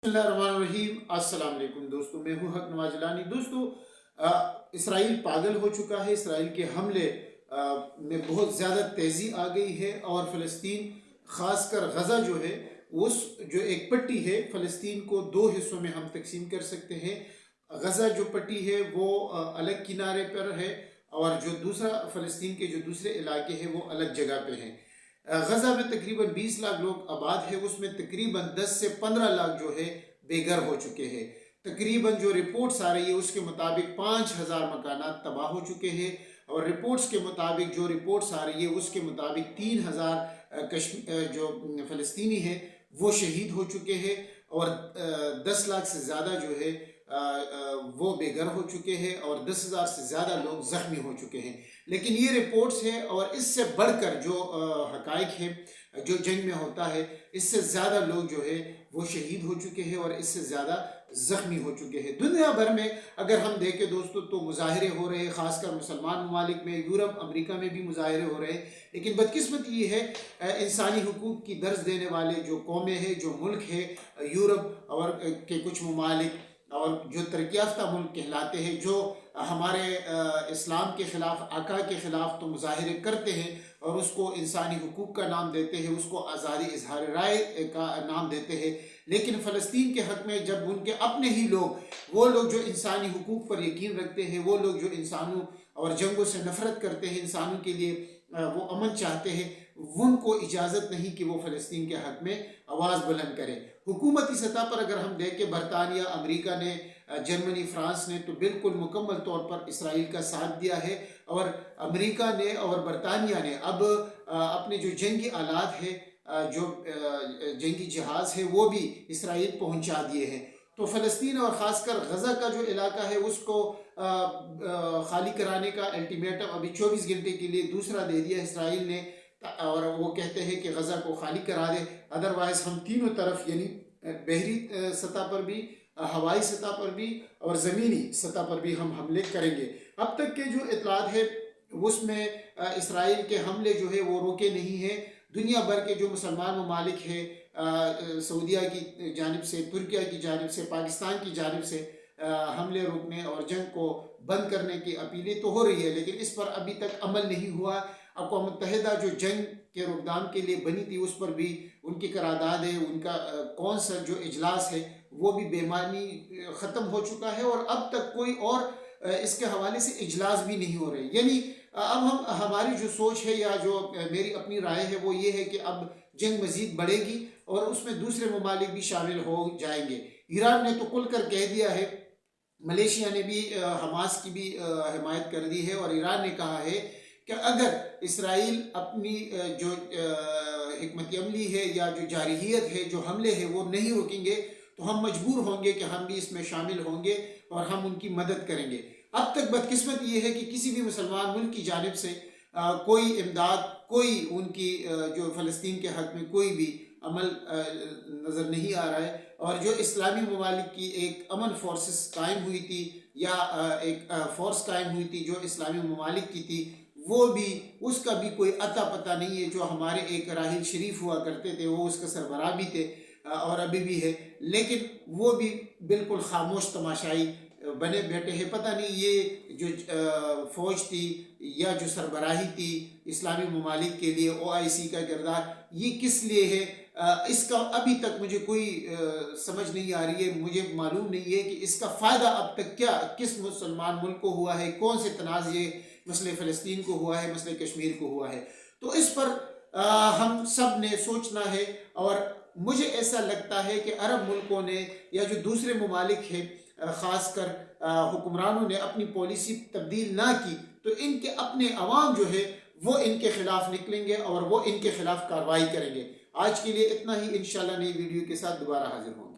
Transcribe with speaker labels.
Speaker 1: बिस्मिल्लाहिर्रहमानिर्रहीम। अस्सलाम वालेकुम दोस्तों, मैं हूँ हक नवाज लानी। दोस्तों, इसराइल पागल हो चुका है। इसराइल के हमले में बहुत ज़्यादा तेज़ी आ गई है और फ़लस्तीन ख़ासकर गज़ा जो है उस जो एक पट्टी है, फ़लस्तीन को दो हिस्सों में हम तकसीम कर सकते हैं। गज़ा जो पट्टी है वो अलग किनारे पर है और जो दूसरा फ़लस्तीन के जो दूसरे इलाके हैं वो अलग जगह पे हैं। गज़ा में तकरीबन 20 लाख लोग आबाद है, उसमें तकरीबन 10 से 15 लाख जो है बेघर हो चुके हैं। तकरीबन जो रिपोर्ट्स आ रही है उसके मुताबिक 5000 मकानात तबाह हो चुके हैं और रिपोर्ट्स के मुताबिक जो रिपोर्ट्स आ रही है उसके मुताबिक 3000 जो फ़लस्तीनी हैं वो शहीद हो चुके हैं और 10 लाख से ज़्यादा जो है वो बेघर हो चुके हैं और 10,000 से ज़्यादा लोग ज़ख्मी हो चुके हैं। लेकिन ये रिपोर्ट्स है और इससे बढ़कर जो हक़ाइक़ है जो जंग में होता है, इससे ज़्यादा लोग जो है वो शहीद हो चुके हैं और इससे ज़्यादा ज़ख्मी हो चुके हैं। दुनिया भर में अगर हम देखें दोस्तों तो मुजाहरे हो रहे हैं, ख़ासकर मुसलमान ममालिक में, यूरोप अमेरिका में भी मुजाहरे हो रहे हैं। लेकिन बदकिस्मती ये है, इंसानी हुकूक की दर्ज देने वाले जो कौमें हैं, जो मुल्क है यूरोप और के कुछ ममालिक और जो तरक्की याफ्ता मुल्क कहलाते हैं, जो हमारे इस्लाम के ख़िलाफ़, आका के ख़िलाफ़ तो मुज़ाहिरे करते हैं और उसको इंसानी हुकूक का नाम देते हैं, उसको आज़ादी इजहार राय का नाम देते हैं। लेकिन फ़लस्तीन के हक़ में जब उनके अपने ही लोग, वो लोग जो इंसानी हुकूक पर यकीन रखते हैं, वो लोग जो इंसानों और जंगों से नफ़रत करते हैं, इंसानों के लिए वो अमन चाहते हैं, उनको इजाज़त नहीं कि वो फ़लस्तीन के हक़ में आवाज़ बुलंद करें। हुकूमती सतह पर अगर हम देखें, बरतानिया, अमेरिका ने, जर्मनी, फ्रांस ने तो बिल्कुल मुकम्मल तौर पर इसराइल का साथ दिया है और अमेरिका ने और बरतानिया ने अब अपने जो जंगी आलात है, जो जंगी जहाज़ है, वो भी इसराइल पहुंचा दिए हैं। तो फ़लस्तीन और ख़ासकर गज़ा का जो इलाका है उसको खाली कराने का अल्टीमेटम अभी 24 घंटे के लिए दूसरा दे दिया इसराइल ने और वो कहते हैं कि गज़ा को खाली करा दे, अदरवाइज़ हम तीनों तरफ यानी बहरी सतह पर भी, हवाई सतह पर भी और ज़मीनी सतह पर भी हम हमले करेंगे। अब तक के जो इतलात है उसमें इसराइल के हमले जो है वो रोके नहीं हैं। दुनिया भर के जो मुसलमान ममालिक है, सऊदीया की जानिब से, तुर्किया की जानिब से, पाकिस्तान की जानिब से हमले रोकने और जंग को बंद करने की अपीलें तो हो रही है, लेकिन इस पर अभी तक अमल नहीं हुआ। अक़वाम मुत्तहिदा जो जंग के रोकथाम के लिए बनी थी उस पर भी उनकी करारदाद है, उनका कौन सा जो इजलास है वो भी बेमानी ख़त्म हो चुका है और अब तक कोई और इसके हवाले से इजलास भी नहीं हो रहे। यानी अब हमारी जो सोच है या जो मेरी अपनी राय है वो ये है कि अब जंग मज़ीद बढ़ेगी और उसमें दूसरे ममालिक भी शामिल हो जाएंगे। ईरान ने तो खुल कर कह दिया है, मलेशिया ने भी हमास की भी हिमायत कर दी है और ईरान ने कहा है कि अगर इसराइल अपनी जो हिकमत अमली है या जो जारहियत है, जो हमले हैं वो नहीं रोकेंगे तो हम मजबूर होंगे कि हम भी इसमें शामिल होंगे और हम उनकी मदद करेंगे। अब तक बदकिस्मत ये है कि किसी भी मुसलमान मुल्क की जानिब से कोई इमदाद, कोई उनकी जो फ़लस्तीन के हक़ में कोई भी अमल नज़र नहीं आ रहा है और जो इस्लामी ममालिक की एक अमन फोर्सेस कायम हुई थी या एक फ़ोर्स कायम हुई थी जो इस्लामी ममालिक की थी, वो भी, उसका भी कोई अता पता नहीं है। जो हमारे एक राहिल शरीफ हुआ करते थे वो उसका सरबराह भी थे और अभी भी है, लेकिन वो भी बिल्कुल खामोश तमाशाई बने बैठे हैं। पता नहीं ये जो फ़ौज थी या जो सरबराही थी इस्लामी ममालिक के लिए, OIC का किरदार ये किस लिए है, इसका अभी तक मुझे कोई समझ नहीं आ रही है। मुझे मालूम नहीं है कि इसका फ़ायदा अब तक क्या किस मुसलमान मुल्क को हुआ है, कौन से तनाज़े मसले फ़लस्तीन को हुआ है, मसले कश्मीर को हुआ है। तो इस पर हम सब ने सोचना है और मुझे ऐसा लगता है कि अरब मुल्कों ने या जो दूसरे ममालिक हैं, ख़ासकर हुक्मरानों ने अपनी पॉलिसी तब्दील ना की तो इनके अपने अवाम जो है वो इनके ख़िलाफ़ निकलेंगे और वो इनके ख़िलाफ़ कार्रवाई करेंगे। आज के लिए इतना ही, इंशाल्लाह नई वीडियो के साथ दोबारा हाजिर होंगे।